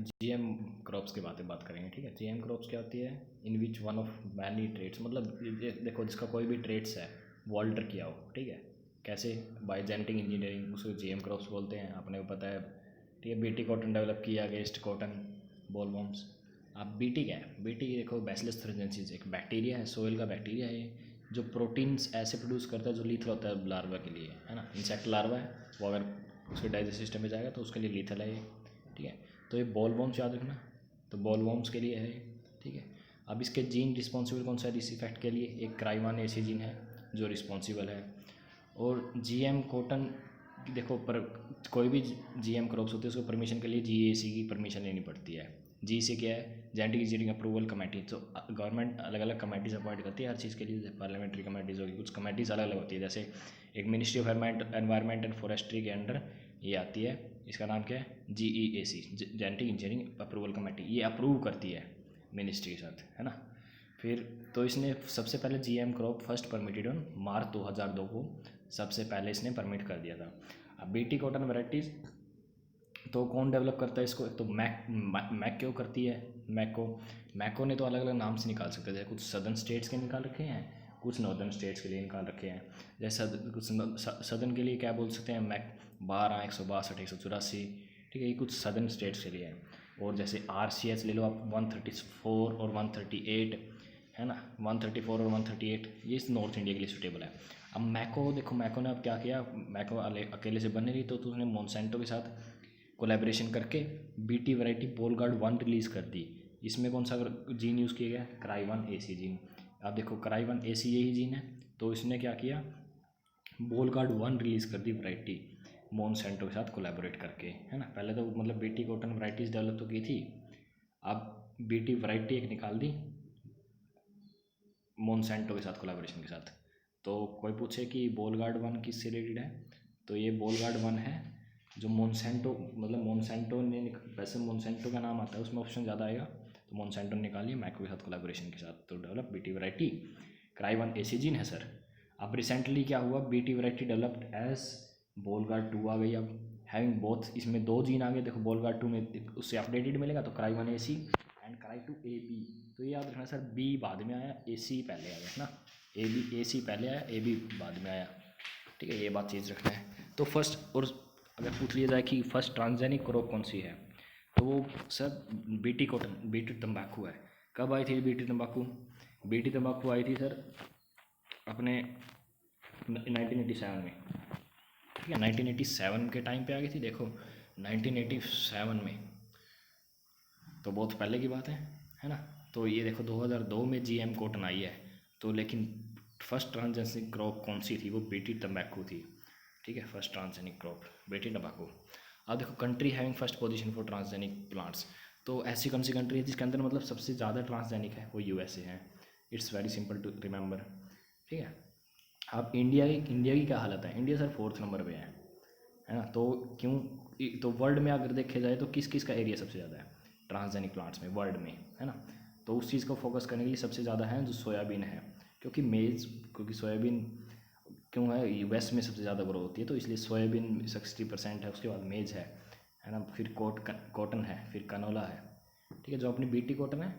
GM crops की बात करेंगे। ठीक है, जीएम क्रॉप्स क्या होती है? In which one of many trades, मतलब देखो जिसका कोई भी ट्रेड्स है वो अल्टर किया हो। ठीक है, कैसे? बाय जेनेटिक इंजीनियरिंग, उसको जीएम क्रॉप्स बोलते हैं, अपने को पता है। ठीक है, बीटी कॉटन डेवलप किया अगेंस्ट कॉटन बोलवॉर्म्स। अब बीटी क्या है? बीटी देखो बैसिलस थ्रेजेंसिस एक बैक्टीरिया है, सोइल का बैक्टीरिया है, जो प्रोटीन्स ऐसे प्रोड्यूस करता है जो लीथल होता है लार्वा के लिए, है ना। इंसेक्ट लार्वा है वो, अगर उसके डाइजेस्ट सिस्टम में जाएगा तो उसके लिए लीथल है ये। ठीक है, तो ये बॉल वॉर्म्स याद रखना, तो बॉल वॉर्म्स के लिए है ये। ठीक है, अब इसके जीन रिस्पॉन्सिबल कौन सा है इस इफेक्ट के लिए? एक क्राइवान ऐसी जीन है जो रिस्पॉन्सिबल है। और जीएम कॉटन देखो, पर कोई भी जीएम क्रॉप्स होती है उसको परमिशन के लिए जीएसी की परमिशन लेनी पड़ती है। जी से क्या है? Genetic engineering approval committee. तो गवर्नमेंट अलग अलग कमेटीज अपॉइंट करती है हर चीज़ के लिए, पार्लियामेंट्री कमेटीज़ होगी, कुछ कमेटीज़ अलग अलग होती है। जैसे एक ministry of environment and forestry के अंडर ये आती है, इसका नाम क्या है? GEAC, genetic engineering approval committee. ये अप्रूव करती है मिनिस्ट्री के साथ, है ना। फिर तो इसने सबसे पहले GM crop first permitted on March 2002 को सबसे पहले इसने परमिट कर दिया था। अब बीटी कॉटन वैराइटीज़ तो कौन डेवलप करता है इसको? तो मैक क्यों करती है? मैको ने तो अलग अलग नाम से निकाल सकते हैं, जैसे कुछ सदर्न स्टेट्स के निकाल रखे हैं, कुछ नॉर्दर्न स्टेट्स के लिए निकाल रखे हैं। जैसे कुछ सदर्न के लिए क्या बोल सकते हैं? मैक 12, 162, 184। ठीक है, ये कुछ सदर्न स्टेट्स के लिए है। और जैसे RCH ले लो आप, 134 और 138, है ना। 134 और 138 ये इस नॉर्थ इंडिया के लिए सूटेबल है। अब मैको देखो, मैको ने अब क्या किया? मैको अकेले से बन नहीं रही, तो उसने मोनसेंटो के साथ कोलैबोरेशन करके बीटी वैरायटी बोलगार्ड 1 रिलीज़ कर दी। इसमें कौन सा जीन यूज़ किया गया? Cry 1 AC gene. अब देखो क्राई 1 AC यही जीन है, तो इसने क्या किया? बोलगार्ड 1 रिलीज़ कर दी वैरायटी मोनसेंटो के साथ कोलैबोरेट करके, है ना। पहले तो मतलब बीटी कॉटन वैराइटीज़ डेवलप तो की थी, अब बीटी वैरायटी एक निकाल दी मोनसेंटो के साथ कोलैबोरेशन के साथ। तो कोई पूछे कि बोलगार्ड 1 किससे रिलेटेड है, तो ये बोलगार्ड 1 है जो मोनसेंटो, मतलब मोनसेंटो ने वैसे मोनसेंटो का नाम आता है उसमें ऑप्शन ज़्यादा आएगा, तो मोनसेंटो ने निकालिए मैको के साथ कोलैबोरेशन के साथ, तो develop BT variety cry 1 AC gene है सर। अब रिसेंटली क्या हुआ? BT variety developed as Bollgard 2 आ गई। अब हैविंग बोथ, इसमें 2 जीन आ गए। देखो बोलगार्ड 2 में उससे अपडेटेड मिलेगा, तो cry 1 AC and cry 2 AB। तो ये याद रखना सर, B बाद में आया, AC पहले आया, है ना। AC पहले आया, AB बाद में आया। ठीक है, ये बात चीज़ रखना है। तो फर्स्ट, और अगर पूछ लिया जाए कि फर्स्ट ट्रांसजेनिक क्रॉप कौन सी है, तो वो सर बीटी कॉटन, बीटी तंबाकू है। कब आई थी बीटी तंबाकू? बीटी तंबाकू आई थी सर अपने 1987 में। ठीक है, 1987 के टाइम पे आ गई थी। देखो 1987 में, तो बहुत पहले की बात है ना। तो ये देखो 2002 में जीएम कॉटन आई है, तो लेकिन फर्स्ट ट्रांसजेनिक क्रॉप कौन सी थी? वो बीटी तंबाकू थी। ठीक है, फर्स्ट ट्रांसजेनिक क्रॉप बीटी तंबाकू। अब देखो country having first position for transgenic plants, तो ऐसी कौन सी कंट्री है जिसके अंदर मतलब सबसे ज़्यादा ट्रांसजेनिक है? वो USA है। It's very simple to remember. ठीक है, अब इंडिया की क्या हालत है? इंडिया सर 4th नंबर पे है ना। तो क्यों? तो वर्ल्ड में अगर देखा जाए तो किस किस का एरिया सबसे ज़्यादा है ट्रांसजेनिक प्लांट्स में वर्ल्ड में, है ना। तो उस चीज़ को फोकस करने के लिए सबसे ज़्यादा है जो सोयाबीन है, क्योंकि सोयाबीन क्यों है? US में सबसे ज़्यादा ग्रो होती है, तो इसलिए सोयाबीन 60% है, उसके बाद मेज है ना, फिर कॉटन है, फिर कनोला है। ठीक है, जो अपनी बीटी कॉटन है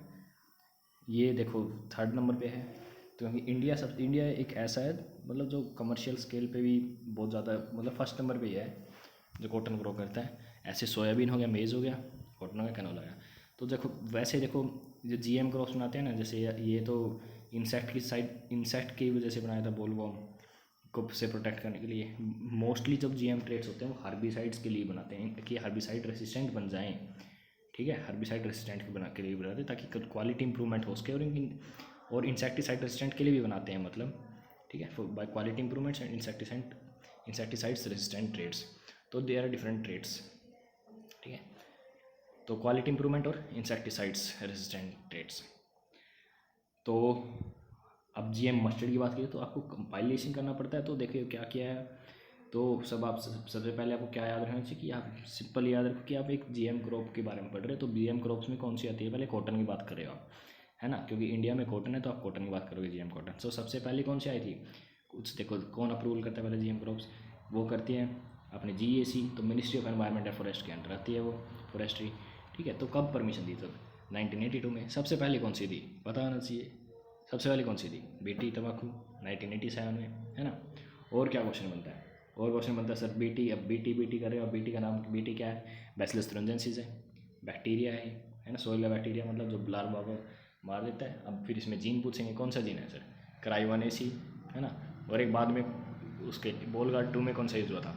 ये देखो 3rd नंबर पे है। तो क्योंकि इंडिया एक ऐसा है मतलब जो कमर्शियल स्केल पे भी बहुत ज़्यादा मतलब फर्स्ट नंबर पे ही है जो कॉटन ग्रो करता है। ऐसे सोयाबीन हो गया, मेज़ हो गया, कॉटन हो गया, कैनोला हो गया। तो देखो वैसे देखो जो जीएम क्रॉप्स बनाते हैं ना, जैसे ये तो इंसेक्ट की वजह से बनाया था बोलवॉर्म को से प्रोटेक्ट करने के लिए। मोस्टली जब जीएम ट्रेड्स होते हैं वो हर्बिसाइड्स के लिए बनाते हैं कि हर्बिसाइड रेसिस्टेंट बन जाएँ। ठीक है, हर्बिसाइड रेसिस्टेंट के लिए भी बनाते हैं ताकि क्वालिटी इंप्रूवमेंट हो सके, और इंसेक्टिसाइड रेसिस्टेंट के लिए भी बनाते हैं मतलब। ठीक है, by quality improvements and insecticides resistant traits, तो दे आर डिफरेंट ट्रेड्स। ठीक है, तो क्वालिटी इंप्रूवमेंट और इंसेक्टिसाइड्स रेसिस्टेंट ट्रेड्स। तो अब जीएम मस्टर्ड की बात करें तो आपको कंपाइलेशन करना पड़ता है। तो देखिए क्या क्या है, तो सबसे पहले आपको क्या याद रखना चाहिए कि आप सिंपल याद रखो कि आप एक जीएम क्रॉप के बारे में पढ़ रहे हो, तो जीएम क्रॉप्स में कौन सी आती है? पहले कॉटन की बात कर रहे हो आप, है ना, क्योंकि इंडिया में कॉटन है तो आप कॉटन की बात करोगे, जीएम कॉटन। सो सबसे पहले कौन सी आई थी? कुछ देखो कौन अप्रूवल करता है पहले जीएम क्रॉप्स? वो करती है अपने GEAC, तो ministry of environment and forest के अंडर आती है वो, फॉरेस्ट्री। ठीक है, तो कब परमिशन दी? तब 1982 में। सबसे पहले कौन सी दी पता होना चाहिए, सबसे पहले कौन सी दी? बीटी तंबाकू 1987 में, है ना। और क्या क्वेश्चन बनता है? और क्वेश्चन बनता है सर बीटी, अब बीटी कर रहे हो, अब बीटी का नाम, बीटी क्या है? बैसिलस thuringiensis है, बैक्टीरिया है ना, सोइल का बैक्टीरिया, मतलब जो लार्वा को मार देता है। अब फिर इसमें जीन पूछेंगे, कौन सा जीन है सर? क्राई1AC, है ना। और एक बाद में उसके बोलगार्ड 2 में कौन सा यूज़ हुआ था?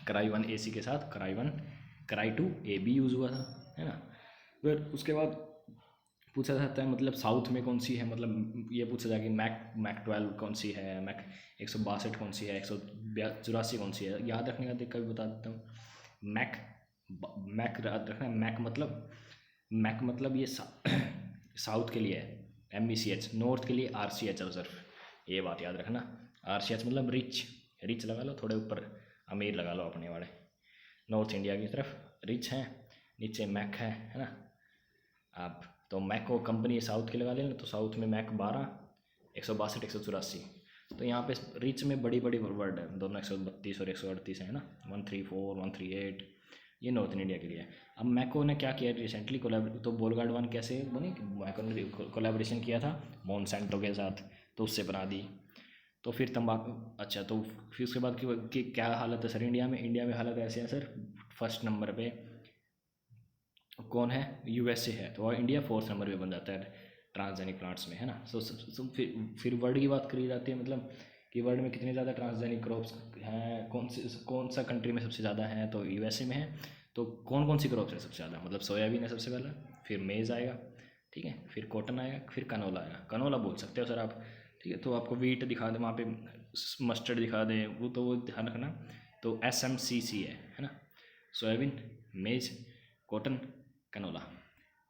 क्राई1AC के साथ क्राई2AB यूज़ हुआ था, है ना। फिर उसके बाद पूछा जाता है मतलब साउथ में कौन सी है, मतलब ये पूछा जाएगा कि मैक 12 कौन सी है, मैक 162 कौन सी है, 184 कौन सी है। याद रखने का तरीका भी बता देता हूँ। मैक मैक याद रखना, मैक मतलब ये साउथ के लिए है MECH, नॉर्थ के लिए RCH सिर्फ, ये बात याद रखना। RCH मतलब रिच लगा लो, थोड़े ऊपर अमीर लगा लो अपने वाले। नॉर्थ इंडिया की तरफ रिच है, नीचे मैक है ना। आप तो मैक को कंपनी साउथ की लगा लेना, तो साउथ में मैक 12, 162, 184। तो यहाँ पे रिच में बड़ी बड़ी वर्ड है दोनों, 132 और 138 है ना, 134, 138, ये नॉर्थ इंडिया के लिए है। अब मैको ने क्या किया रिसेंटली तो बोलगार्ड 1 कैसे बनी? मैको ने कोलैबोरेशन किया था मॉन्सेंटो के साथ, तो उससे बना दी। तो फिर तंबाकू, अच्छा तो फिर उसके बाद की क्या हालत है सर इंडिया में? इंडिया में हालत ऐसे है सर, फर्स्ट नंबर पे कौन है? USA है, तो इंडिया 4th नंबर पे बन जाता है ट्रांसजेनिक प्लांट्स में, है ना। सो फिर वर्ल्ड की बात करी जाती है, मतलब कि वर्ल्ड में कितने ज़्यादा ट्रांसजेनिक क्रॉप्स हैं, कौन सा कंट्री में सबसे ज़्यादा है? तो USA में है। तो कौन सी क्रॉप्स है सबसे ज़्यादा? मतलब सोयाबीन है सबसे पहला, फिर मेज़ आएगा, ठीक है, फिर कॉटन आएगा, फिर कनोला आएगा। कनोला बोल सकते हो सर आप, ठीक है। तो आपको वीट दिखा दें वहाँ पे, मस्टर्ड दिखा दें, वो ध्यान रखना। तो SMCC है ना, सोयाबीन, मेज, कॉटन, कनोला।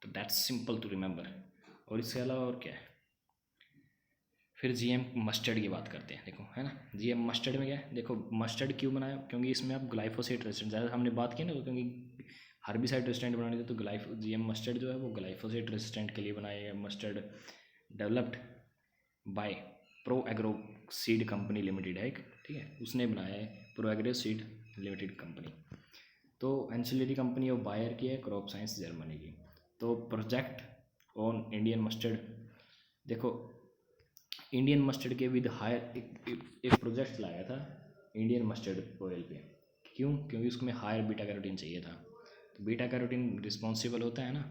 तो दैट्स सिंपल टू रिमेंबर। और इसके अलावा और क्या है? फिर GM मस्टर्ड की बात करते हैं, देखो है ना। GM मस्टर्ड में क्या है? देखो मस्टर्ड क्यों बनाया? क्योंकि इसमें आप ग्लाइफोसेट रेजिस्टेंट, ज़्यादा हमने बात की ना, क्योंकि हर्बिसाइड रेजिस्टेंट बनाने थे, तो GM मस्टर्ड जो है वो ग्लाइफोसेट रेजिस्टेंट के लिए बनाया गया mustard. Developed by pro agro seed company limited है एक, ठीक है, उसने बनाया है, pro agro seed limited company. तो एंसिलरी कंपनी ऑफ बायर की है, क्रॉप साइंस जर्मनी की। तो प्रोजेक्ट ऑन इंडियन मस्टर्ड, देखो इंडियन मस्टर्ड के विद हायर एक प्रोजेक्ट लाया था इंडियन मस्टर्ड ऑयल पे। क्यों? क्योंकि उसमें हायर बीटा कैरोटीन चाहिए था। तो बीटा कैरोटीन रिस्पॉन्सिबल होता है ना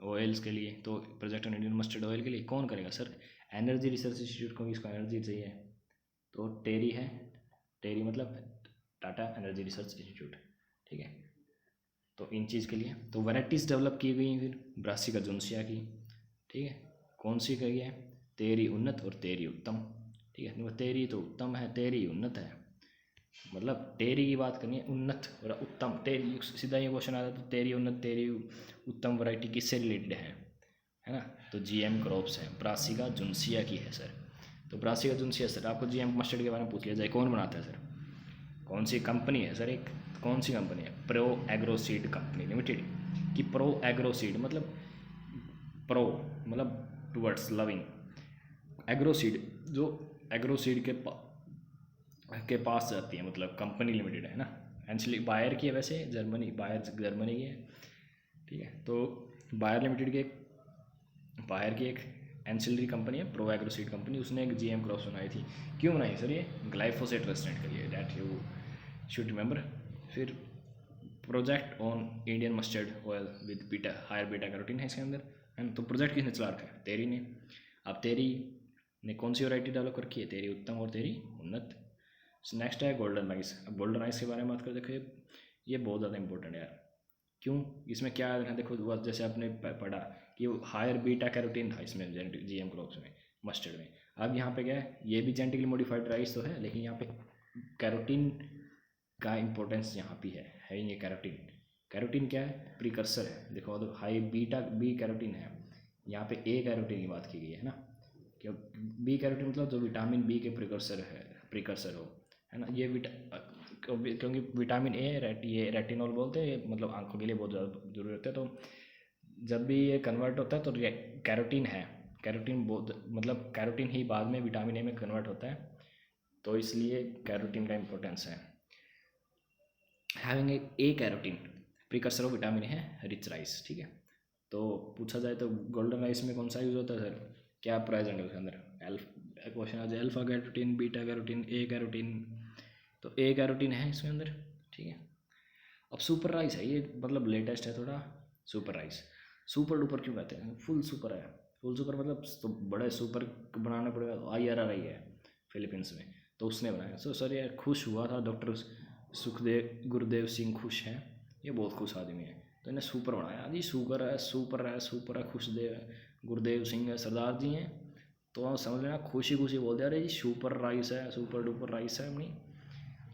ऑयल्स के लिए, तो project on Indian mustard oil के लिए कौन करेगा सर? एनर्जी रिसर्च इंस्टीट्यूट, क्योंकि इसको एनर्जी चाहिए। तो टेरी है, टेरी मतलब टाटा एनर्जी रिसर्च इंस्टीट्यूट, ठीक है। तो इन चीज़ के लिए तो वैराइटीज़ डेवलप की गई हैं फिर ब्रासिका जुनसिया की, ठीक है। कौन सी कही है? तेरी उन्नत और तेरी उत्तम, ठीक है। वो तेरी तो उत्तम है, तेरी उन्नत है, मतलब टेरी की बात करनी है, उन्नत और उत्तम। टेरी सीधा ये क्वेश्चन आता है, तो तेरी उन्नत तेरी उत्तम वैरायटी किससे रिलेटेड है ना। तो GM क्रॉप्स है, ब्रासिका जुनसिया की है सर। तो ब्रासिका जुनसिया सर, आपको GM मस्टर्ड के बारे में पूछ लिया जाए, कौन बनाता है सर? कौन सी कंपनी है सर? एक कौन सी कंपनी है? Pro agro seed company limited की। प्रो एग्रो सीड मतलब प्रो मतलब टुवर्ड्स लविंग, एग्रो सीड जो एग्रो सीड के पास जाती है, मतलब कंपनी लिमिटेड है ना। एक्चुअली बायर की है वैसे, बायर जर्मनी की है, ठीक है। तो बायर लिमिटेड के बायर की एक एंसिलरी कंपनी है प्रो एग्रो सीड कंपनी, उसने एक GM क्रॉप्स बनाई थी। क्यों बनाई सर? ये ग्लाइफोसेट रेजिस्टेंट के लिए, डैट यू शुड रिमेंबर। फिर project on Indian mustard oil with higher beta carotene है इसके अंदर, है ना। तो प्रोजेक्ट किसने चला रखा है? तेरी ने। अब तेरी ने कौन सी वैरायटी डेवलप कर रखी है? तेरी उत्तम और तेरी उन्नत। नेक्स्ट है गोल्डन राइस। अब गोल्डन राइस के बारे में बात कर, देखो ये बहुत ज़्यादा इंपॉर्टेंट है यार। क्यों? इसमें क्या है देखो, जैसे आपने पढ़ा कि हायर बीटा कैरोटीन था इसमें GM क्रॉप्स में, मस्टर्ड में। अब यहाँ पे क्या है? ये भी जेनेटिकली मॉडिफाइड राइस तो है, लेकिन यहाँ पे कैरोटीन का इंपॉर्टेंस यहाँ पे है ये कैरोटीन। कैरोटीन क्या है? प्रीकर्सर है। देखो तो हाई बीटा बी कैरोटीन है, यहाँ पे A कैरोटीन की बात की गई है ना। क्यों B कैरोटीन? मतलब जो विटामिन B के प्रीकर्सर हो, है ना। ये क्योंकि विटामिन A ये रेटिनॉल बोलते हैं, ये मतलब आंखों के लिए बहुत ज़्यादा जरूरी होता है। तो जब भी ये कन्वर्ट होता है तो कैरोटीन है, कैरोटीन बहुत मतलब कैरोटीन ही बाद में विटामिन A में कन्वर्ट होता है, तो इसलिए कैरोटीन का इम्पोर्टेंस है। Having A carotene precursor of vitamin है रिच राइस, ठीक है। तो पूछा जाए तो गोल्डन राइस में कौन सा यूज़ होता है सर, क्या प्रेजेंट है उसके अंदर, क्वेश्चन आ जाए alpha carotene, beta carotene, A carotene, तो ए कैरोटीन है इसके अंदर, ठीक है। अब सुपर राइस है ये, मतलब लेटेस्ट है थोड़ा। सुपर राइस, सुपर डुपर क्यों कहते हैं, फुल सुपर है, फुल सुपर मतलब तो बड़े सुपर बनाना पड़ेगा। IRRI है फिलीपींस में, तो उसने बनाया। सर ये खुश हुआ था डॉक्टर सुखदेव गुरुदेव सिंह, खुश हैं ये, बहुत खुश आदमी है, तो इन्हें सुपर बनाया जी। शुगर है, सुपर है, सुपर है, खुशदेव है, गुरुदेव सिंह है, सरदार जी हैं, तो आप समझ लेना खुशी खुशी बोल दिया अरे जी सुपर राइस है, सुपर डुपर राइस है अपनी।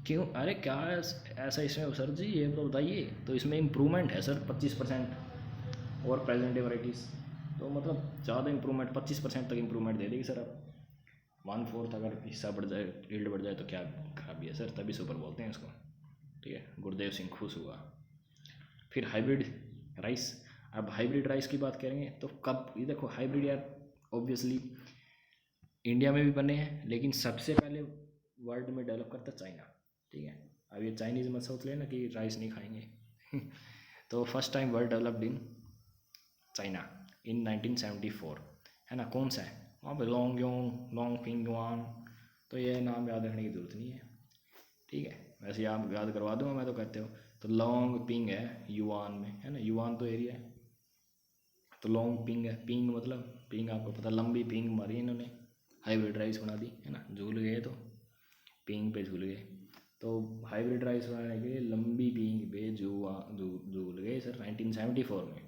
क्यों, अरे क्या है ऐसा इसमें सर जी, ये तो बताइए। तो इसमें इम्प्रूवमेंट है सर 25% और प्रेजेंट डे वराइटीज़, तो मतलब ज़्यादा इम्प्रूवमेंट, 25% तक इम्प्रूवमेंट दे देगी सर। अब 1/4 अगर हिस्सा बढ़ जाए, यील्ड बढ़ जाए तो क्या खराबी है सर, तभी सुपर बोलते हैं इसको, ठीक है। गुरुदेव सिंह खुश हुआ। फिर हाइब्रिड राइस, अब हाइब्रिड राइस की बात करेंगे तो कब, ये देखो हाइब्रिड यार ऑब्वियसली इंडिया में भी बने हैं, लेकिन सबसे पहले वर्ल्ड में डेवलप करता चाइना, ठीक है। अब ये चाइनीज़ मत सोच लेना कि राइस नहीं खाएंगे तो first time world developed in China in 1974, है ना। कौन सा है वहाँ पे, long Yong, long Ping yuan, तो ये नाम याद रखने की ज़रूरत नहीं है, ठीक है। वैसे आप याद करवा दूंगा मैं तो, कहते हो तो लॉन्ग पिंग है युआन में, है ना, युआन तो एरिया है, तो लॉन्ग पिंग है, पिंग मतलब पिंग आपको पता, लंबी पिंग मारी इन्होंने, हाइब्रिड राइस बना दी, है ना। झूल गए तो पिंग पे झूल गए, तो हाइब्रिड राइस बनाने के लिए लंबी पिंग पे झूल गए सर 1974 में।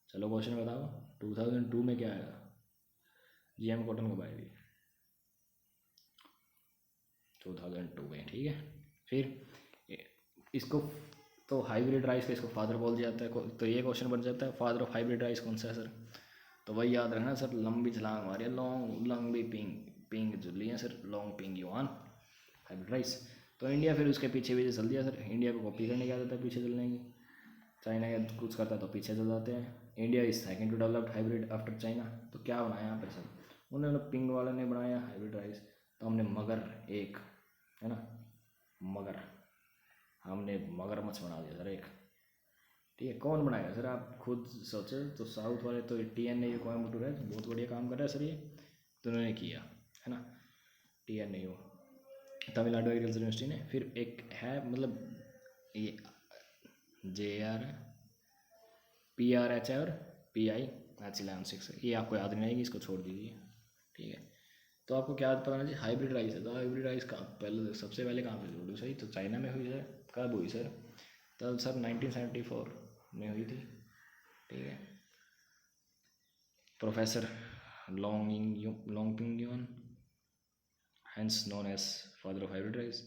चलो क्वेश्चन बताओ 2002 में क्या आया, GM कॉटन कब आएगी 2002 में, ठीक है। फिर इसको तो हाइब्रिड राइस का इसको फादर बोल दिया जाता है, तो ये क्वेश्चन बन जाता है फादर ऑफ हाइब्रिड राइस कौन सा है सर, तो वही याद रखना सर, लंबी छलांग मारी है, लॉन्ग लंबी पिंग, पिंग जुली है sir, long Ping yuan hybrid rice. तो इंडिया फिर उसके पीछे भी चल दिया सर, इंडिया को कॉपी करने की आदत है पीछे चलने की, चाइना का कुछ करता तो पीछे चल जाते हैं। India is second to developed hybrid after China, तो क्या बनाया यहाँ पर सर, उन्होंने पिंग वाले ने बनाया हाइब्रिड राइस, तो हमने मगर एक, है ना, मगर, हमने मगरमच्छ बना दिया सर एक, ठीक है। कौन बनाएगा सर, आप खुद सोचो, तो साउथ वाले तो TNAU कोयम्बटूर है, बहुत बढ़िया काम कर रहा है सर ये, तो उन्होंने किया, है ना, TNAU तमिलनाडु एग्रीकल्चर यूनिवर्सिटी ने। फिर एक है मतलब ये JR PRH है और PIH 6, ये आपको याद नहीं आएगी, इसको छोड़ दीजिए, ठीक है। तो आपको क्या पता चाहिए, हाइब्रिड राइस है, तो हाइब्रिड राइस का पहले सबसे पहले कहाँ पे शुरू हुई सही, तो चाइना में हुई सर। कब हुई सर, तब सर 1974 में हुई थी, ठीक है। Professor Long Ping Yuan, hence known as father of hybrid rice।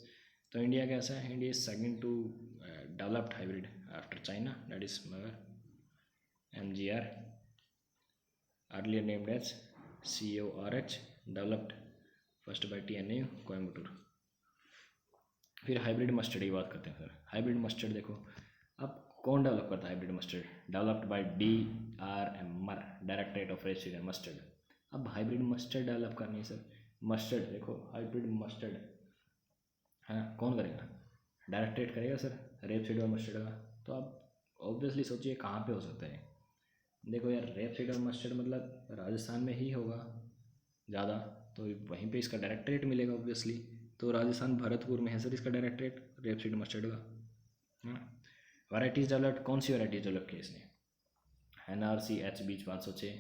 तो इंडिया कैसा है, India is second to developed hybrid after China, that is मगर MGR earlier named as CORH, developed first by TNAU Coimbatore. फिर hybrid mustard की बात करते हैं sir. Hybrid mustard देखो, अब कौन डेवलप करता है hybrid mustard, developed by DRMR, directorate of rapeseed and mustard. अब हाइब्रिड मस्टर्ड डेवलप करनी है सर, मस्टर्ड देखो, हाइब्रिड मस्टर्ड है कौन करेगा, डायरेक्टरेट करेगा सर रेपसीड और मस्टर्ड का। तो आप ऑब्वियसली सोचिए कहाँ पे हो सकता है, देखो यार रेपसीड और मस्टर्ड मतलब राजस्थान में ही होगा ज़्यादा, तो वहीं पे इसका डायरेक्टरेट मिलेगा ऑब्वियसली, तो राजस्थान भरतपुर में है सर इसका डायरेक्टरेट रेपसीड मस्टर्ड का, हाँ। वैराइटीज़ डेवलप्ड, कौन सी वैराइटीज़ डेवलप की इसने, NRC HB 506,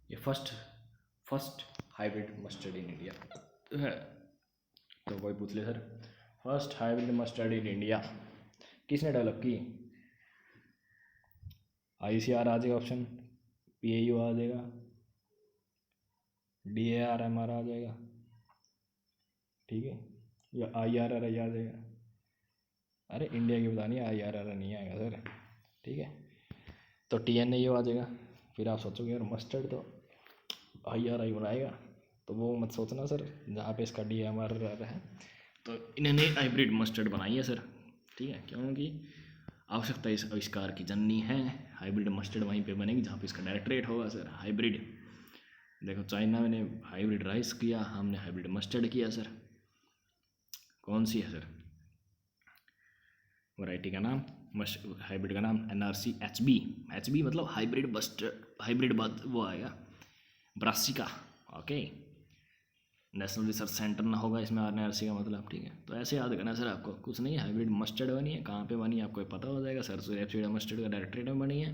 ये first hybrid mustard in India है। तो कोई पूछ ले sir, first hybrid mustard in India किसने डेवलप की, ICR आ जाएगा ऑप्शन, PAU आ जाएगा, DARMR आ जाएगा, ठीक है, या IRRI आ जाएगा। अरे इंडिया की बतानी है, IRRI नहीं आएगा सर, ठीक है। तो TNAU आ जाएगा। फिर आप सोचोगे यार मस्टर्ड तो IRI बनाएगा, तो वो मत सोचना सर, जहाँ पे इसका DMR है, तो इन्होंने हाइब्रिड मस्टर्ड बनाई है सर, ठीक है, क्योंकि आवश्यकता इस आविष्कार की जननी है, हाइब्रिड मस्टर्ड वहीं पे बनेगी जहाँ पे इसका डायरेक्टरेट होगा सर। हाइब्रिड देखो, चाइना ने हाइब्रिड राइस किया, हमने हाइब्रिड मस्टर्ड किया सर, कौन सी है सर, वैरायटी का नाम, हाइब्रिड का नाम NRC HB। HB मतलब हाइब्रिड बस्टर्ड, हाइब्रिड बाद वो आएगा brassica. Okay, national research centre ना होगा इसमें NRC का मतलब, ठीक है। तो ऐसे याद करना सर, आपको कुछ नहीं, हाइब्रिड मस्टर्ड बनी है, कहाँ पे बनी है आपको पता हो जाएगा, सरसों रेपसीड मस्टर्ड का डायरेक्टरेट में बनी है,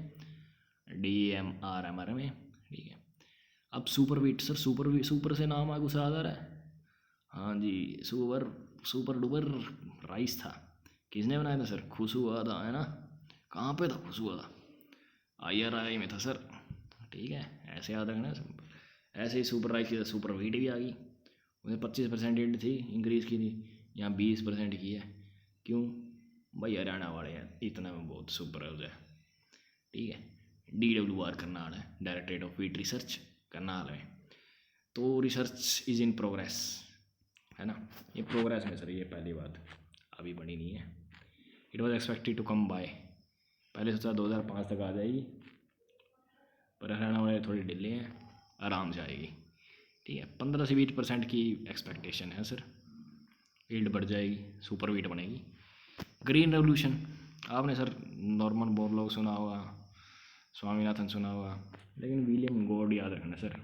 DMRMR में, ठीक है। अब सुपर वीट सर, सुपर से नाम आगे से आ रहा है, हाँ जी, सुपर डुपर राइस था। किसने बनाया था सर? खुशबुआ था, है ना। कहाँ पे था खुशबुआ? IRI में था सर, ठीक है। ऐसे याद रखना सर। ऐसे ही सुपर राइस की सुपर वीट भी आ गई, उसने 25% थी इंक्रीज़ की थी, यहाँ 20% की है। क्यों भाई? हरियाणा वाले हैं, इतना में बहुत सुपर हो जाए, ठीक है। DWR करनाल है, directorate of wheat research Karnal में। तो रिसर्च इज़ इन प्रोग्रेस, है ना। ये प्रोग्रेस में सर, ये पहली बात अभी बनी नहीं है। It was expected to come by, पहले सोचा 2005 तक आ जाएगी, पर हरियाणा वाले थोड़ी डिले हैं, आराम से आएगी, ठीक है। 15 से 20% की एक्सपेक्टेशन है सर, यील्ड बढ़ जाएगी, सुपर वीट बनेगी। ग्रीन रेवोल्यूशन, आपने सर नॉर्मन बोरलॉग सुना होगा, स्वामीनाथन सुना होगा, लेकिन विलियम गॉड याद रखना सर,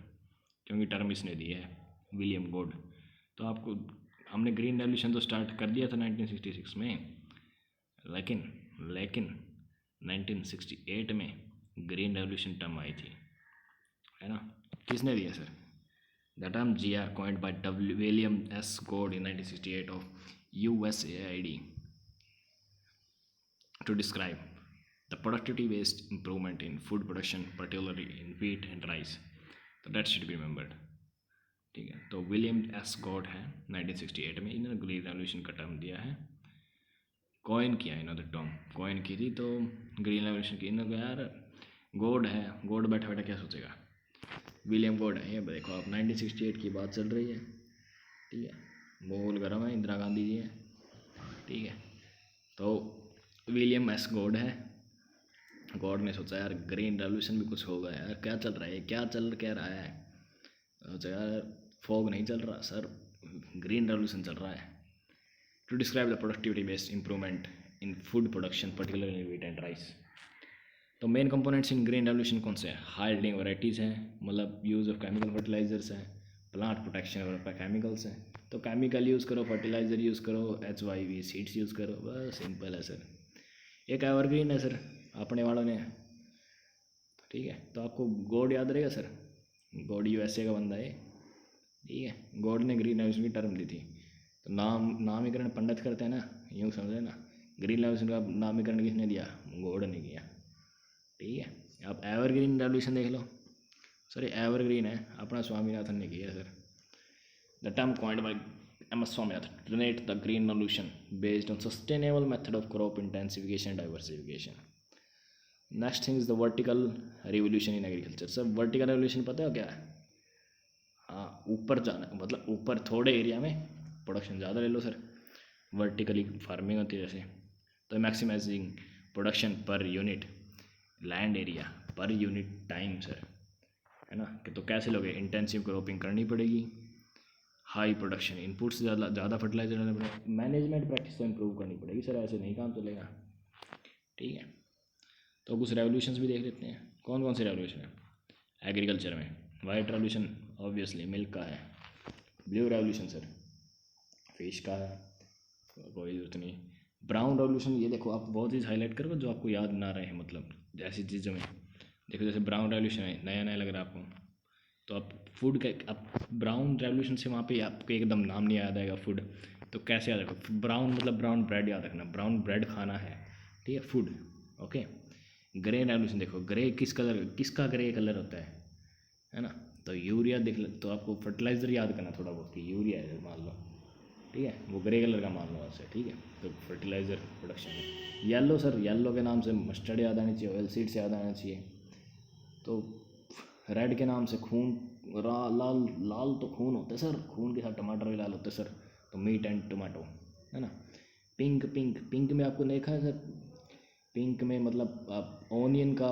क्योंकि टर्म इसने दी है विलियम गॉड। तो आपको, हमने ग्रीन रेवोल्यूशन तो स्टार्ट कर दिया था 1966 में, लेकिन 1968 में ग्रीन रेवोल्यूशन टर्म आई थी, है ना। किसने दिया sir? The term GR coined by William S. Gord in 1968 of USAID to describe the productivity-based improvement in food production, particularly in wheat and rice. तो that should be remembered, ठीक है। तो William S God है, 1968 में इन्होंने green revolution का term दिया है, कॉइन किया इन्होंने टर्म, कॉइन की थी तो ग्रीन रेवोल्यूशन की। इन्होंने यार गॉड है, गॉड बैठा बैठा क्या सोचेगा, विलियम गॉड है ये देखो आप, 1968 की बात चल रही है, ठीक है। मोल गर्म है, इंदिरा गांधी जी हैं, ठीक है। तो विलियम एस गॉड है, गॉड ने सोचा यार ग्रीन रेवोल्यूशन भी कुछ होगा यार, क्या चल रहा है, क्या रहा है, सोचा यार फॉग नहीं चल रहा सर, ग्रीन रेवोल्यूशन चल रहा है। To describe the productivity based improvement in food production, particularly wheat and rice. तो main components in green revolution कौन से हैं? हाई यील्डिंग वैराइटीज़ हैं, मतलब यूज़ ऑफ केमिकल फर्टिलाइजर्स हैं, प्लांट प्रोटेक्शन और केमिकल्स हैं। तो केमिकल यूज़ करो, फर्टिलाइज़र यूज़ करो, HYV सीड्स यूज़ करो, बस सिंपल है सर। एक एवरग्रीन है सर, अपने वालों ने, ठीक है। तो आपको गॉड याद रहेगा सर, गॉड USA का बंदा है, ठीक है। गॉड ने ग्रीन रेवोल्यूशन की टर्म दी थी। तो नामीकरण पंडित करते हैं ना, यूँ समझे ना, ग्रीन रेवोल्यूशन का नामीकरण किसने दिया? गॉड ने किया, ठीक है। आप एवरग्रीन रेवोल्यूशन देख लो सर, ये एवरग्रीन है, अपना स्वामीनाथन ने किया sir. The term coined by MS Swaminathan to denote the green revolution based on sustainable method of crop intensification and diversification. Next thing is the vertical revolution in agriculture. Sir vertical revolution पता है क्या है? हाँ, ऊपर जाना, मतलब ऊपर थोड़े एरिया में प्रोडक्शन ज़्यादा ले लो सर, वर्टिकली फार्मिंग होती है जैसे। तो maximising production per unit land area per unit time sir, है ना। कि तो कैसे लोगे? इंटेंसिव क्रॉपिंग करनी पड़ेगी, हाई प्रोडक्शन इनपुट से ज़्यादा फर्टिलाइजर लेना पड़ेगा, मैनेजमेंट प्रैक्टिस तो इंप्रूव करनी पड़ेगी सर, ऐसे नहीं काम चलेगा, ठीक है। तो कुछ रेवोल्यूशंस भी देख लेते हैं, कौन कौन से रेवोल्यूशन है एग्रीकल्चर में। वाइट रेवोल्यूशन ऑब्वियसली मिल्क का है, ब्लू रेवोल्यूशन सर फिश का है, कोई जरूरत नहीं। ब्राउन रेवोल्यूशन, ये देखो आप बहुत चीज़ हाईलाइट करो जो आपको याद ना रहे, मतलब जैसी चीज़ों में देखो, जैसे ब्राउन रेवोल्यूशन है, नया नया लग रहा है आपको, तो आप फूड का, आप ब्राउन रेवोल्यूशन से वहाँ पे आपको एकदम नाम नहीं याद आएगा फूड, तो कैसे याद रखो? ब्राउन मतलब ब्राउन ब्रेड याद रखना, ब्राउन ब्रेड खाना है, ठीक है, फूड, ओके। ग्रे रेवोल्यूशन देखो, ग्रे किसका ग्रे कलर होता है ना। तो यूरिया देख लो, तो आपको फर्टिलाइज़र याद करना थोड़ा बहुत कि यूरिया है मान लो, ठीक है, वो ग्रे कलर का मान लो आपसे, ठीक है। तो फर्टिलाइज़र प्रोडक्शन में येलो सर, येलो के नाम से मस्टर्ड याद आनी चाहिए, ऑयल सीड्स याद आना चाहिए। तो रेड के नाम से खून, लाल लाल तो खून होता है सर, खून के साथ टमाटर भी लाल होते हैं सर, तो मीट एंड टमाटो, है ना। पिंक पिंक पिंक में आपको देखा है सर, पिंक में मतलब आप ऑनियन का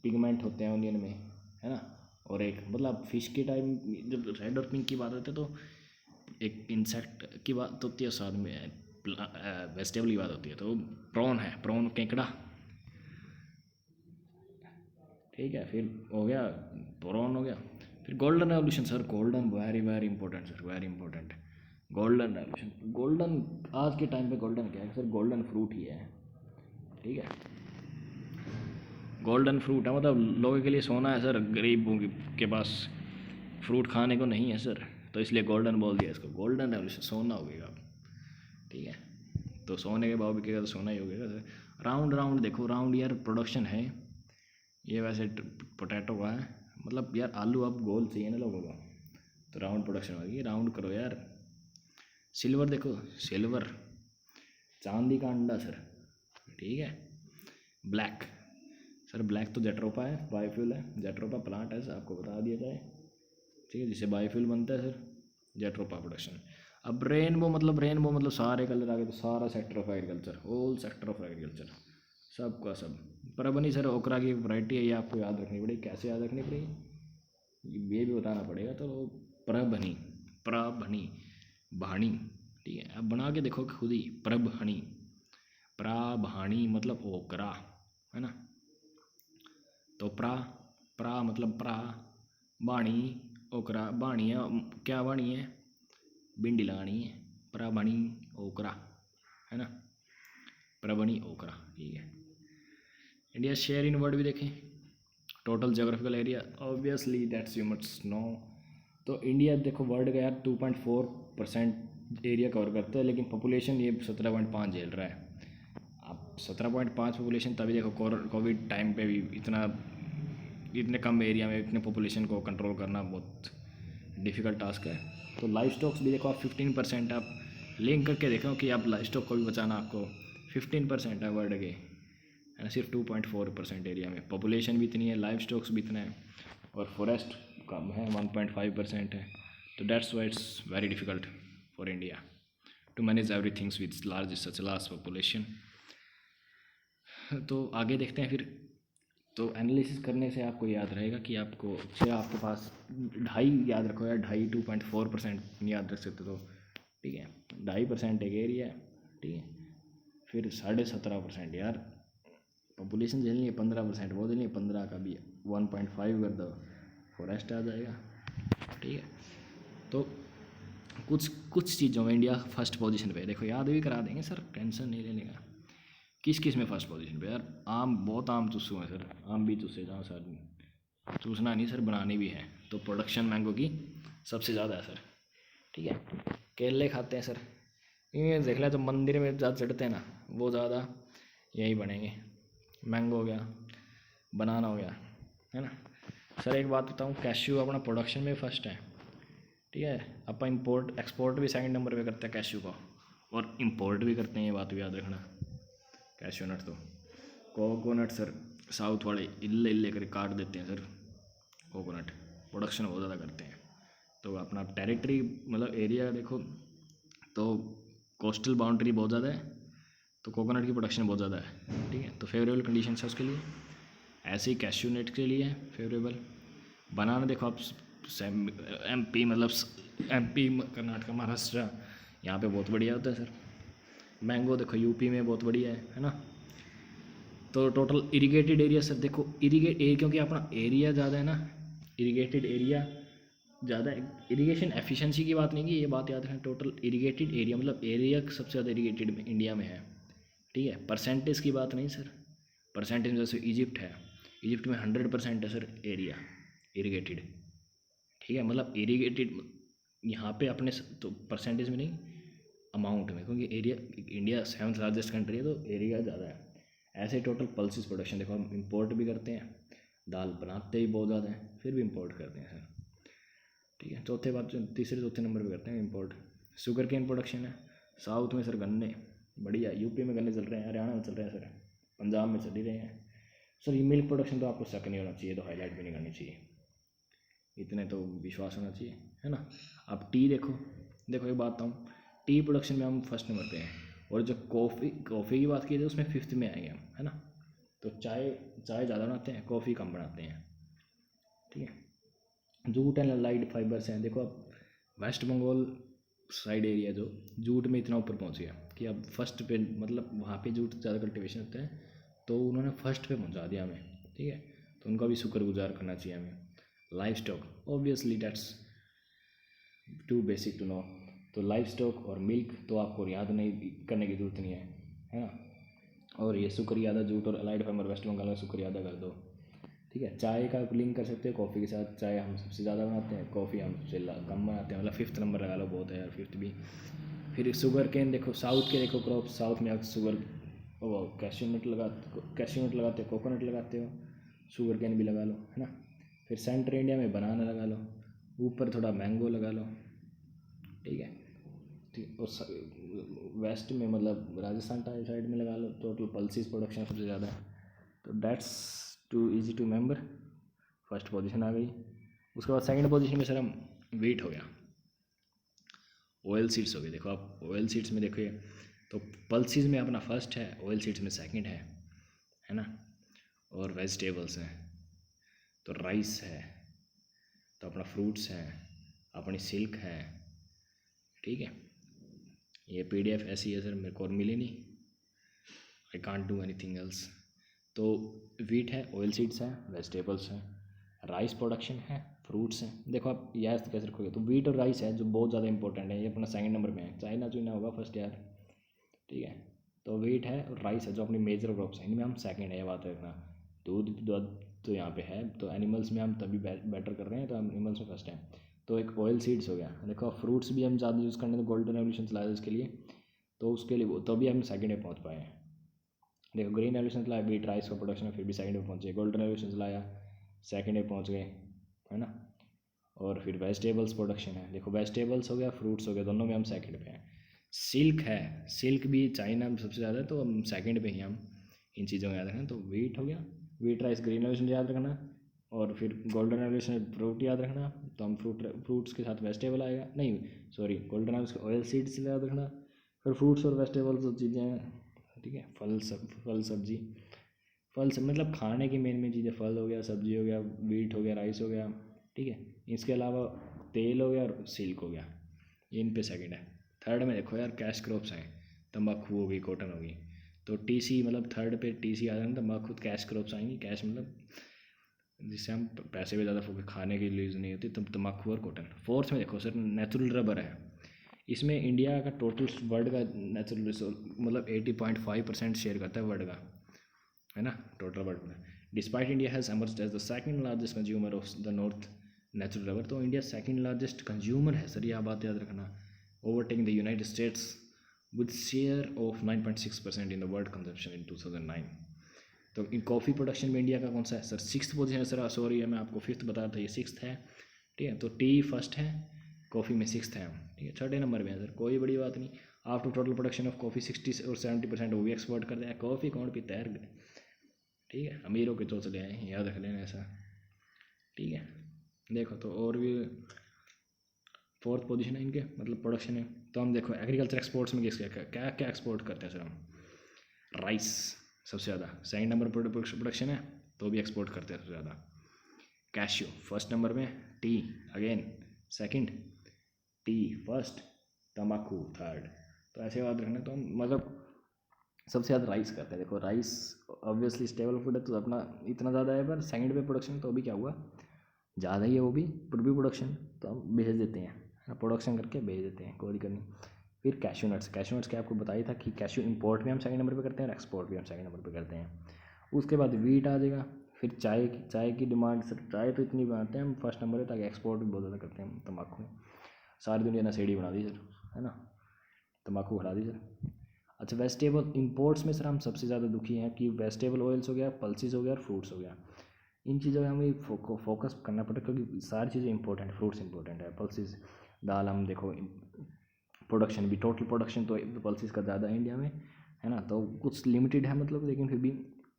पिगमेंट होते हैं ऑनियन में, है ना। और एक मतलब फिश के टाइम जब रेड और पिंक की बात होती है तो एक इंसेक्ट की बात होती है, साथ में वेजिटेबल की बात होती है तो प्रॉन है, प्रॉन केकड़ा, ठीक है। फिर हो गया प्रॉन हो गया। फिर golden revolution sir, golden very very important sir, very important. Golden revolution, golden आज के टाइम पे गोल्डन क्या है सर, गोल्डन फ्रूट ही है, ठीक है। गोल्डन फ्रूट है, मतलब लोगों के लिए सोना है सर, गरीबों के पास फ्रूट खाने को नहीं है सर, तो इसलिए गोल्डन बोल दिया इसको, गोल्डन रेवोल्यूशन, सोना होगा, ठीक है। तो सोने के भाव बिकेगा तो सोना ही होगा सर। राउंड राउंड देखो, राउंड यार प्रोडक्शन है ये, वैसे पोटैटो का है, मतलब यार आलू अब गोल चाहिए ना लोगों को, तो राउंड प्रोडक्शन होगी, राउंड करो यार। सिल्वर देखो, सिल्वर चांदी का अंडा सर, ठीक है। ब्लैक सर, ब्लैक तो जेट्रोपा है, बायोफ्यूल है, जेट्रोपा प्लांट है सर, आपको बता दिया जाए, ठीक है, जिससे बायोफ्यूल बनता है सर, जेट्रोपा प्रोडक्शन। अब रेनबो मतलब सारे कलर आ गए, तो सारा sector of agriculture, whole sector of agriculture, सबका सब। परभनी सर ओकरा की वैरायटी है, ये आपको याद रखनी पड़ेगी। कैसे याद रखनी पड़ेगी ये भी बताना पड़ेगा। तो प्रभनी, प्रभनी, भाणी, ठीक है। अब बना के देखो खुद ही, प्रभनी, प्राभाणी मतलब ओकरा, है ना। तो प्रा मतलब प्रा, बाणी, ओकरा, बाणी है, क्या बाणी है, भिंडी लगानी है, प्राभणी ओकरा, है ना, प्रभणी ओकरा, ठीक है। इंडिया शेयर इन वर्ल्ड भी देखें, total geographical area, obviously that's you must know. तो इंडिया देखो वर्ल्ड का यार 2.4% एरिया कवर करता है, लेकिन पॉपुलेशन ये 17.5 झेल रहा है। अब 17.5 पॉपुलेशन, तभी देखो कोविड टाइम पे भी इतने कम एरिया में इतने पॉपुलेशन को कंट्रोल करना बहुत डिफ़िकल्ट टास्क है। तो लाइफ स्टॉक्स भी देखो आप 15%, आप लिंक करके देखो कि आप लाइफ स्टॉक को भी बचाना, आपको 15% है वर्ल्ड के, है ना, सिर्फ 2.4% एरिया में। पॉपुलेशन भी इतनी है, लाइफ स्टॉक्स भी इतना है, और फॉरेस्ट कम है, 1.5% है। तो that's why it's very difficult for India to manage every things with large such large population. तो आगे देखते हैं फिर। तो एनालिसिस करने से आपको याद रहेगा कि आपको, फिर आपके पास 2.5 याद रखो यार, 2.4% याद रख सकते तो, ठीक है। 2.5% एक एरिया है, ठीक है। फिर 17.5% यार पॉपुलेशन झेलनी है, 15% वो झेलनी है, 15 का भी 1.5 कर दो, फॉरेस्ट आ जाएगा, ठीक है। तो कुछ कुछ चीज़ों में इंडिया फर्स्ट पोजीशन पे है, देखो याद भी करा देंगे सर, टेंशन नहीं लेने का। किस किस में फर्स्ट पोजीशन पे यार, आम, बहुत आम चूसू हैं सर, आम भी चूसे जाओ सर, चूसना नहीं सर, बनानी भी है। तो प्रोडक्शन मैंगो की सबसे ज़्यादा है सर, ठीक है। केले खाते हैं सर, ये देख लें तो मंदिर में ज़्यादा चढ़ते हैं ना, वो ज़्यादा यही बनेंगे। मैंगो हो गया, बनाना हो गया, है ना। सर एक बात बताऊँ, कैश्यू अपना प्रोडक्शन में फर्स्ट है, ठीक है। अपन इंपोर्ट एक्सपोर्ट भी सेकंड नंबर पे करते हैं कैश्यू का, और इंपोर्ट भी करते हैं, ये बात भी याद रखना। कैश्यू नट तो, कोकोनट सर साउथ वाले इल्ले इल्ले कर काट देते हैं सर, कोकोनट प्रोडक्शन बहुत ज़्यादा करते हैं। तो अपना टेरिटरी मतलब एरिया देखो, तो कोस्टल बाउंड्री बहुत ज़्यादा है, तो कोकोनट की प्रोडक्शन बहुत ज़्यादा है, ठीक है। तो फेवरेबल कंडीशन है उसके लिए, ऐसे ही कैश्यू नट के लिए है फेवरेबल। बनाना देखो आप MP मतलब MP, कर्नाटक, महाराष्ट्र, यहाँ पे बहुत बढ़िया होता है सर। मैंगो देखो यूपी में बहुत बढ़िया है ना। तो टोटल इरीगेटेड एरिया सर देखो, क्योंकि अपना एरिया ज़्यादा है ना, इरीगेटेड एरिया ज़्यादा है। इरीगेशन एफिशिएंसी की बात नहीं की, ये बात याद रखें, टोटल इरीगेटेड एरिया मतलब एरिया सबसे ज़्यादा इरीगेटेड इंडिया में है, ठीक है। परसेंटेज की बात नहीं सर, परसेंटेज में जैसे इजिप्ट है, इजिप्ट में 100% है सर एरिया इरीगेटेड, ठीक है। मतलब इरीगेटेड यहाँ पे अपने तो परसेंटेज में नहीं, अमाउंट में, क्योंकि area, India 7th largest country है तो एरिया ज़्यादा है। ऐसे टोटल पल्सेस प्रोडक्शन देखो, हम इंपोर्ट भी करते हैं, दाल बनाते ही बहुत ज़्यादा है, फिर भी इंपोर्ट करते हैं सर, ठीक है। तीसरे चौथे नंबर पे करते हैं इंपोर्ट। शुगर केन प्रोडक्शन है, साउथ में सर गन्ने बढ़िया, यूपी में गन्ने चल रहे हैं, हरियाणा में चल रहे हैं सर, पंजाब में चल ही रहे हैं सर। ये मिल्क प्रोडक्शन तो आपको शक नहीं होना चाहिए, तो हाईलाइट भी नहीं करनी चाहिए, इतने तो विश्वास होना चाहिए, है ना। अब टी देखो, देखो एक बात बताऊँ, टी प्रोडक्शन में हम फर्स्ट नंबर पे हैं, और जो कॉफ़ी की बात की थी उसमें 5th में आएंगे हम, है ना। तो चाय ज़्यादा बनाते हैं, कॉफ़ी कम बनाते हैं, ठीक है। जूट एंड लाइट फाइबर्स हैं, देखो अब वेस्ट बंगाल साइड एरिया जो जूट में इतना ऊपर पहुंच गया, कि अब फर्स्ट पे मतलब वहाँ पे जूट ज़्यादा कल्टिवेशन होते हैं, तो उन्होंने फर्स्ट पे पहुँचा दिया हमें, ठीक है। तो उनका भी शुक्रगुजार करना चाहिए हमें। Livestock obviously that's too basic to know. तो लाइफ स्टॉक और मिल्क तो आपको याद नहीं करने की ज़रूरत नहीं है ना। और ये शुक्रियादा जूट और अलाइड फार्मर वेस्ट बंगाल का शुक्रियादा कर दो, ठीक है। चाय का लिंक कर सकते हो कॉफ़ी के साथ। चाय हम सबसे ज़्यादा बनाते हैं, कॉफ़ी हम सबसे कम बनाते हैं, मतलब 5th नंबर लगा लो, बहुत है यार 5th भी। फिर शुगर केन देखो, साउथ के देखो क्रॉप, साउथ में आप शुगर वो कैश्यू नट लगाते हो, कोकोनट लगाते हो, शुगर केन भी लगा लो, है ना। फिर सेंट्रल इंडिया में बनाना लगा लो, ऊपर थोड़ा मैंगो लगा लो, ठीक है। ठीक, और वेस्ट में मतलब राजस्थान साइड में लगा लो, टोटल पल्सिस प्रोडक्शन सबसे ज़्यादा है। तो that's too easy to member. First position आ गई। उसके बाद सेकंड पोजीशन में सर हम वीट हो गया, ऑयल सीड्स हो गए। देखो आप ऑयल सीड्स में देखिए तो पल्सिस में अपना फर्स्ट है, ऑयल सीड्स में सेकंड है ना। और वेजिटेबल्स हैं तो राइस है, तो अपना फ्रूट्स हैं, अपनी सिल्क है, ठीक है। ये PDF ऐसी है सर, मेरे को और मिली नहीं, I can't do anything else. तो वीट है, ऑयल सीड्स हैं, वेजिटेबल्स हैं, राइस प्रोडक्शन है, फ्रूट्स हैं। देखो आप यह कैसे रखोगे, तो वीट और राइस है जो बहुत ज़्यादा इंपॉर्टेंट है, ये अपना सेकंड नंबर में है। चाइना चुना होगा फर्स्ट यार, ठीक है। तो वीट है और राइस है जो अपनी मेजर क्रॉप्स हैं, इनमें हम सेकंड है, ये बात रखना। दूध तो यहाँ पे है, तो एनिमल्स में हम तभी बेटर कर रहे हैं, तो एनिमल्स में फर्स्ट है। तो एक ऑयल सीड्स हो गया। देखो फ्रूट्स भी हम ज़्यादा यूज़ करने, तो गोल्डन रेवोल्यूशन चलाया उसके लिए, तो उसके लिए वो तभी हम सेकंड में पहुँच पाए हैं। देखो ग्रीन रेवोल्यूशन चलाया, बीट राइस का प्रोडक्शन फिर भी सेकंड में पहुँचे। गोल्डन रेवोल्यूशन चलाया, सेकंड में पहुँच गए, है ना। और फिर वेजिटेबल्स प्रोडक्शन है, देखो वेजिटेबल्स हो गया, फ्रूट्स हो गया, दोनों में हम सेकंड पे हैं। सिल्क है, सिल्क भी चाइना में सबसे ज़्यादा है, तो हम सेकंड पे ही हम इन चीज़ों में याद रखना। तो वीट हो गया, वीट राइस ग्रीन रेवोल्यूशन याद रखना, और फिर गोल्डन रेवोल्यूशन फ्रूट याद रखना। तो हम फ्रूट्स के साथ वेजिटेबल आएगा, नहीं sorry, golden revolution oil seeds याद रखना, फिर फ्रूट्स और वेजिटेबल्स जो चीज़ें हैं, ठीक है। फल सब्जी, फल सब मतलब खाने की मेन चीज़ें, फल हो गया, सब्जी हो गया, वीट हो गया, राइस हो गया, ठीक है। इसके अलावा तेल हो गया और सिल्क हो गया, इन पे सेकंड है। थर्ड में देखो यार कैश क्रॉप्स हैं, तंबाकू हो गई, कॉटन हो गई। तो TC मतलब थर्ड पे TC आ जाएगा, तंबाकू कैश क्रॉप्स आएंगी। कैश मतलब जिससे हम पैसे भी ज़्यादा खाने के लिए यूज़ नहीं होती, तब तंबाकू और कॉटन। फोर्थ में देखो सर नेचुरल रबर है। इसमें इंडिया का टोटल वर्ल्ड का नेचुरल रिसोर्स मतलब 80.5% शेयर करता है वर्ल्ड का, है ना, टोटल वर्ल्ड में। Despite India has emerged as the second largest consumer of the north natural rubber, तो इंडिया सेकंड लार्जेस्ट कंज्यूमर है सर, यह बात याद रखना। Overtaking the United States with share of 9.6% in the world consumption in 2009। तो in coffee production में India का कौन सा है सर, 6th पोजीशन है सर, सॉरी है मैं आपको 5th बता रहा था, ये 6th है, ठीक है। तो टी फर्स्ट है, कॉफ़ी में 6th है हम, ठीक है। छठे नंबर में है सर, कोई बड़ी बात नहीं। After total production of coffee 60 और 70% वो भी एक्सपोर्ट कर हैं। कॉफ़ी कौन पीता है, ठीक है, अमीरों के तो चले आए, याद रख लेना ऐसा, ठीक है। देखो तो और भी 4th पोजीशन है इनके मतलब प्रोडक्शन है। तो हम देखो एग्रीकल्चर एक्सपोर्ट्स में क्या क्या एक्सपोर्ट करते हैं सर हम, राइस सबसे ज़्यादा, सेकंड नंबर पर प्रोडक्शन है, तो भी एक्सपोर्ट करते हैं सबसे ज़्यादा। कैश्यू फर्स्ट नंबर में, T again second, T first, तम्बाकू थर्ड। तो ऐसे याद रखना। तो हम मतलब सबसे ज़्यादा राइस करते हैं। देखो राइस ऑब्वियसली स्टेबल फूड है, तो अपना इतना ज़्यादा है, पर सेकंड पे प्रोडक्शन तो अभी क्या हुआ, ज़्यादा ही है वो भी प्रोडक्शन, तो हम भेज देते हैं, प्रोडक्शन करके भेज देते हैं, कोई दिक्कत नहीं। फिर कैश्यू नट्स के आपको बताया था कि कैश्यू इंपोर्ट भी हम सेकंड नंबर पे करते हैं और एक्सपोर्ट भी हम सेकंड नंबर पे करते हैं। उसके बाद वीट आ जाएगा। फिर चाय की डिमांड सर, चाय तो इतनी बनाते हैं हम फर्स्ट नंबर है, ताकि एक्सपोर्ट भी बहुत ज़्यादा करते हैं हम तम्बाकू में। सारी दुनिया नशेड़ी बना दी सर, है ना, तम्बाकू खिला दी सर। अच्छा वेजिटेबल इंपोर्ट्स में सर हम सबसे ज़्यादा दुखी हैं कि वेजिटेबल ऑयल्स हो गया, पल्सिस हो गया और फ्रूट्स हो गया। इन चीज़ों में हमें फोकस करना पड़ेगा, क्योंकि सारी चीज़ें इंपॉर्टेंट है, फ्रूट्स इंपॉर्टेंट है, पल्सिस दाल हम देखो, प्रोडक्शन भी टोटल प्रोडक्शन तो पल्सिस का ज़्यादा है इंडिया में, है ना। तो कुछ लिमिटेड है मतलब, लेकिन फिर भी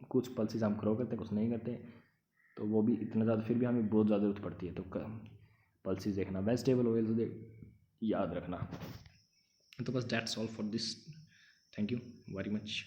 कुछ पल्सिस हम ग्रो करते हैं, कुछ नहीं करते, तो वो भी इतना ज़्यादा फिर भी हमें बहुत ज़्यादा ज़रूरत पड़ती है। तो पल्सिस देखना, वेजिटेबल ऑयल याद रखना। तो बस that's all for this, thank you very much.